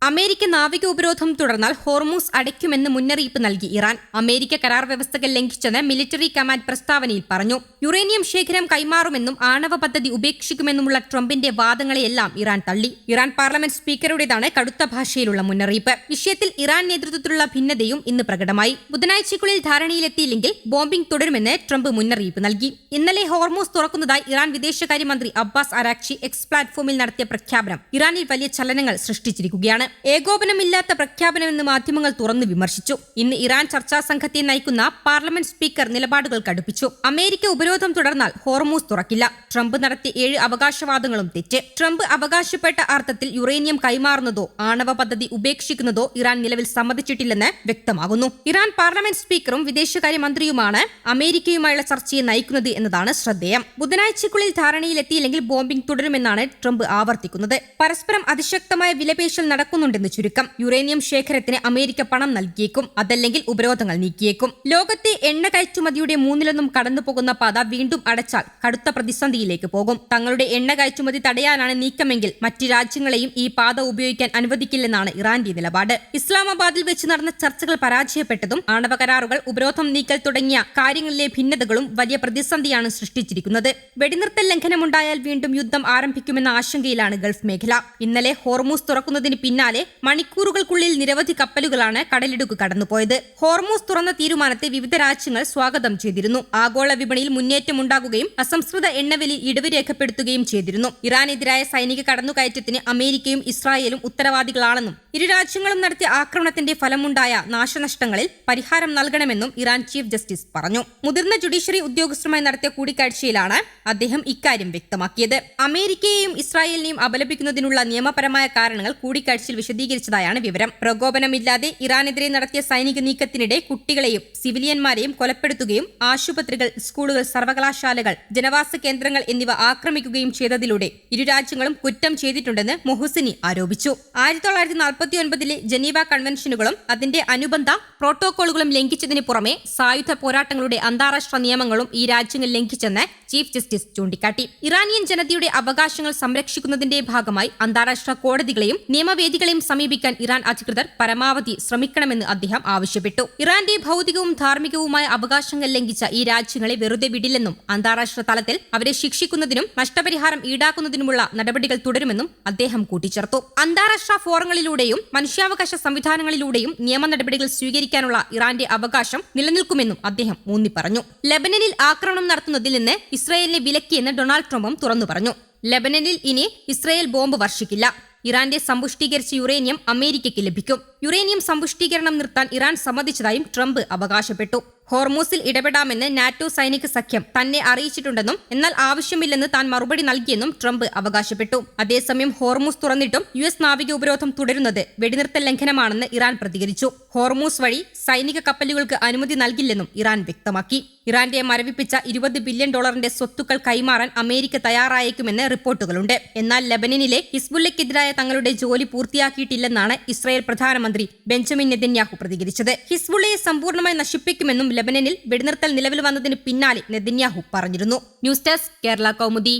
America നാവിക ഉപരോധം തുടർന്നാൽ ഹോർമൂസ് അടയ്ക്കുമെന്ന് മുന്നറിയിപ്പ് നൽകി ഇറാൻ. അമേരിക്ക കരാർ വ്യവസ്ഥകൾ ലംഘിച്ചെന്ന് മിലിറ്ററി കമാൻഡ് പ്രസ്താവനയിൽ പറഞ്ഞു. യുറേനിയം ശേഖരം കൈമാറുമെന്നും ആണവ പദ്ധതി ഉപേക്ഷിക്കുമെന്നുമുള്ള ട്രംപിന്റെ വാദങ്ങളെയെല്ലാം ഇറാൻ തള്ളി. ഇറാൻ പാർലമെന്റ് സ്പീക്കറുടേതാണ് കടുത്ത ഭാഷയിലുള്ള മുന്നറിയിപ്പ്. വിഷയത്തിൽ ഇറാൻ നേതൃത്വത്തിലുള്ള ഭിന്നതയും ഇന്ന് പ്രകടമായി. ബുധനാഴ്ചയ്ക്കുള്ളിൽ ധാരണയിലെത്തിയില്ലെങ്കിൽ ബോംബിംഗ് തുടരുമെന്ന് ട്രംപ് മുന്നറിയിപ്പ് നൽകി. ഇന്നലെ ഹോർമൂസ് തുറക്കുന്നതായി ഇറാൻ വിദേശകാര്യമന്ത്രി അബ്ബാസ് അരാക്ചി എക്സ് പ്ലാറ്റ്ഫോമിൽ നടത്തിയ പ്രഖ്യാപനം ഇറാനിൽ വലിയ ചലനങ്ങൾ സൃഷ്ടിച്ചിരിക്കുകയാണ്. ഏകോപനമില്ലാത്ത പ്രഖ്യാപനമെന്ന് മാധ്യമങ്ങൾ തുറന്നു വിമർശിച്ചു. ഇന്ന് ഇറാൻ ചർച്ചാ സംഘത്തെ നയിക്കുന്ന പാർലമെന്റ് സ്പീക്കർ നിലപാടുകൾ കടുപ്പിച്ചു. അമേരിക്ക ഉപരോധം തുടർന്നാൽ ഹോർമൂസ് തുറക്കില്ല. ട്രംപ് നടത്തിയ 7 അവകാശവാദങ്ങളും തെറ്റ്. ട്രംപ് അവകാശപ്പെട്ട അർത്ഥത്തിൽ യുറേനിയം കൈമാറുന്നതോ ആണവ പദ്ധതി ഉപേക്ഷിക്കുന്നതോ ഇറാൻ നിലവിൽ സമ്മതിച്ചിട്ടില്ലെന്ന് വ്യക്തമാകുന്നു. ഇറാൻ പാർലമെന്റ് സ്പീക്കറും വിദേശകാര്യമന്ത്രിയുമാണ് അമേരിക്കയുമായുള്ള ചർച്ചയെ നയിക്കുന്നത് എന്നതാണ് ശ്രദ്ധേയം. ബുധനാഴ്ചയ്ക്കുള്ളിൽ ധാരണയിലെത്തിയില്ലെങ്കിൽ ബോംബിംഗ് തുടരുമെന്നാണ് ട്രംപ് ആവർത്തിക്കുന്നത്. പരസ്പരം അതിശക്തമായ വിലപേശൽ നടക്കുന്നുണ്ടെന്ന് ചുരുക്കം. യുറേനിയം ശേഖരത്തിന് അമേരിക്ക പണം നൽകിയേക്കും, അതല്ലെങ്കിൽ ഉപരോധങ്ങൾ നീക്കിയേക്കും. ലോകത്തെ എണ്ണ കയറ്റുമതിയുടെ 1/3 കടന്നുപോകുന്ന പാത വീണ്ടും അടച്ചാൽ കടുത്ത പ്രതിസന്ധിയിലേക്ക് പോകും. തങ്ങളുടെ എണ്ണ കയറ്റുമതി തടയാനാണ് നീക്കമെങ്കിൽ മറ്റ് രാജ്യങ്ങളെയും ഈ പാത ഉപയോഗിക്കാൻ അനുവദിക്കില്ലെന്നാണ് ഇറാന്റെ നിലപാട്. ഇസ്ലാമാബാദിൽ വെച്ച് നടന്ന ചർച്ചകൾ പരാജയപ്പെട്ടതും ആണവ കരാറുകൾ, ഉപരോധം നീക്കൽ തുടങ്ങിയ കാര്യങ്ങളിലെ ഭിന്നതകളും വലിയ പ്രതിസന്ധിയാണ് സൃഷ്ടിച്ചിരിക്കുന്നത്. വെടിനിർത്തൽ ലംഘനമുണ്ടായാൽ വീണ്ടും യുദ്ധം ആരംഭിക്കുമെന്ന ആശങ്കയിലാണ് ഗൾഫ് മേഖല. ഇന്നലെ ഹോർമൂസ് തുറക്കുന്നതിന് പിന്നാലെ മണിക്കൂറുകൾക്കുള്ളിൽ നിരവധി കപ്പലുകളാണ് കടലിടുക്ക് കടന്നുപോയത്. ഹോർമൂസ് തുറന്ന തീരുമാനത്തെ വിവിധ രാജ്യങ്ങൾ സ്വാഗതം ചെയ്തിരുന്നു. ആഗോള വിപണിയിൽ മുന്നേറ്റമുണ്ടാകുകയും അസംസ്കൃത എണ്ണവിലയിൽ ഇടിവ് രേഖപ്പെടുത്തുകയും ചെയ്തിരുന്നു. ഇറാനെതിരായ സൈനിക കടന്നുകയറ്റത്തിന് അമേരിക്കയും ഇസ്രായേലും ഉത്തരവാദികളാണെന്നും ഇരു രാജ്യങ്ങളും നടത്തിയ ആക്രമണത്തിന്റെ ഫലമുണ്ടായ നാശനഷ്ടങ്ങളിൽ പരിഹാരം നൽകണമെന്നും ഇറാൻ ചീഫ് ജസ്റ്റിസ് പറഞ്ഞു. മുതിർന്ന ജുഡീഷ്യറി ഉദ്യോഗസ്ഥരുമായി നടത്തിയ കൂടിക്കാഴ്ചയിലാണ് അദ്ദേഹം ഇക്കാര്യം വ്യക്തമാക്കിയത്. അമേരിക്കയെയും ഇസ്രായേലിനെയും അപലപിക്കുന്നതിനുള്ള നിയമപരമായ കാരണങ്ങൾ കൂടിക്കാഴ്ചയിൽ വിശദീകരിച്ചതായാണ് വിവരം. പ്രകോപനമില്ലാതെ ഇറാനെതിരെ നടത്തിയ സൈനിക നീക്കത്തിനിടെ കുട്ടികളെയും സിവിലിയന്മാരെയും കൊലപ്പെടുത്തുകയും ആശുപത്രികൾ, സ്കൂളുകൾ, സർവകലാശാലകൾ, ജനവാസ കേന്ദ്രങ്ങൾ എന്നിവ ആക്രമിക്കുകയും ചെയ്തതിലൂടെ ഇരു രാജ്യങ്ങളും കുറ്റം ചെയ്തിട്ടുണ്ടെന്ന് മൊഹസിനി ആരോപിച്ചു. 1949 ജനീവ കൺവെൻഷനുകളും അതിന്റെ അനുബന്ധ പ്രോട്ടോകോളുകളും ലംഘിച്ചതിന് പുറമെ സായുധ പോരാട്ടങ്ങളുടെ അന്താരാഷ്ട്ര നിയമങ്ങളും ഈ രാജ്യങ്ങൾ ലംഘിച്ചെന്ന് ചീഫ് ജസ്റ്റിസ് ചൂണ്ടിക്കാട്ടി. ഇറാനിയൻ ജനതയുടെ അവകാശങ്ങൾ സംരക്ഷിക്കുന്നതിന്റെ ഭാഗമായി അന്താരാഷ്ട്ര കോടതികളെയും നിയമവേദികളെയും സമീപിക്കാൻ ഇറാൻ അധികൃതർ പരമാവധി ശ്രമിക്കണമെന്ന് അദ്ദേഹം ആവശ്യപ്പെട്ടു. ഇറാന്റെ ഭൗതികവും ധാർമ്മികവുമായ അവകാശങ്ങൾ ലംഘിച്ച ഈ രാജ്യങ്ങളെ വെറുതെ വിടില്ലെന്നും അന്താരാഷ്ട്ര തലത്തിൽ അവരെ ശിക്ഷിക്കുന്നതിനും നഷ്ടപരിഹാരം ഈടാക്കുന്നതിനുമുള്ള നടപടികൾ തുടരുമെന്നും അദ്ദേഹം കൂട്ടിച്ചേർത്തു. അന്താരാഷ്ട്ര ഫോറങ്ങളിലൂടെയും മനുഷ്യാവകാശ സംവിധാനങ്ങളിലൂടെയും നിയമ നടപടികൾ സ്വീകരിക്കാനുള്ള ഇറാന്റെ അവകാശം നിലനിൽക്കുമെന്നും അദ്ദേഹം ഊന്നിപ്പറഞ്ഞു. ലെബനനിൽ ആക്രമണം നടത്തുന്നതിൽ നിന്ന് ഇസ്രായേലിനെ വിലക്കിയെന്ന് ഡൊണാൾഡ് ട്രംപും തുറന്നു പറഞ്ഞു. ലെബനനിൽ ഇനി ഇസ്രായേൽ ബോംബ് വർഷിക്കില്ല. ഇറാന്റെ സമ്പുഷ്ടീകരിച്ച യുറേനിയം അമേരിക്കയ്ക്ക് ലഭിക്കും. യുറേനിയം സമ്പുഷ്ടീകരണം നിർത്താൻ ഇറാൻ സമ്മതിച്ചതായും ട്രംപ് അവകാശപ്പെട്ടു. ഹോർമൂസിൽ ഇടപെടാമെന്ന് നാറ്റോ സൈനിക സഖ്യം തന്നെ അറിയിച്ചിട്ടുണ്ടെന്നും എന്നാൽ ആവശ്യമില്ലെന്ന് താൻ മറുപടി നൽകിയെന്നും ട്രംപ് അവകാശപ്പെട്ടു. അതേസമയം ഹോർമൂസ് തുറന്നിട്ടും US നാവിക ഉപരോധം തുടരുന്നത് വെടിനിർത്തൽ ലംഘനമാണെന്ന് ഇറാൻ പ്രതികരിച്ചു. ഹോർമൂസ് വഴി സൈനിക കപ്പലുകൾക്ക് അനുമതി നൽകില്ലെന്നും ഇറാൻ വ്യക്തമാക്കി. ഇറാന്റെ മരവിപ്പിച്ച $20 ബില്യൺ സ്വത്തുക്കൾ കൈമാറാൻ അമേരിക്ക തയ്യാറായേക്കുമെന്ന് റിപ്പോർട്ടുകളുണ്ട്. എന്നാൽ ലെബനനിലെ ഹിസ്ബുള്ളയ്ക്കെതിരായ തങ്ങളുടെ ജോലി പൂർത്തിയാക്കിയിട്ടില്ലെന്നാണ് ഇസ്രായേൽ പ്രധാനമന്ത്രി ബെഞ്ചമിൻ നെതന്യാഹു പ്രതികരിച്ചത്. ഹിസ്ബുള്ളയെ സമ്പൂർണ്ണമായി നശിപ്പിക്കുമെന്നും ലെബനനിൽ വെടിനിർത്തൽ നിലവിൽ വന്നതിന് പിന്നാലെ നെതന്യാഹു പറഞ്ഞിരുന്നു. News desk Kerala Kaumudi.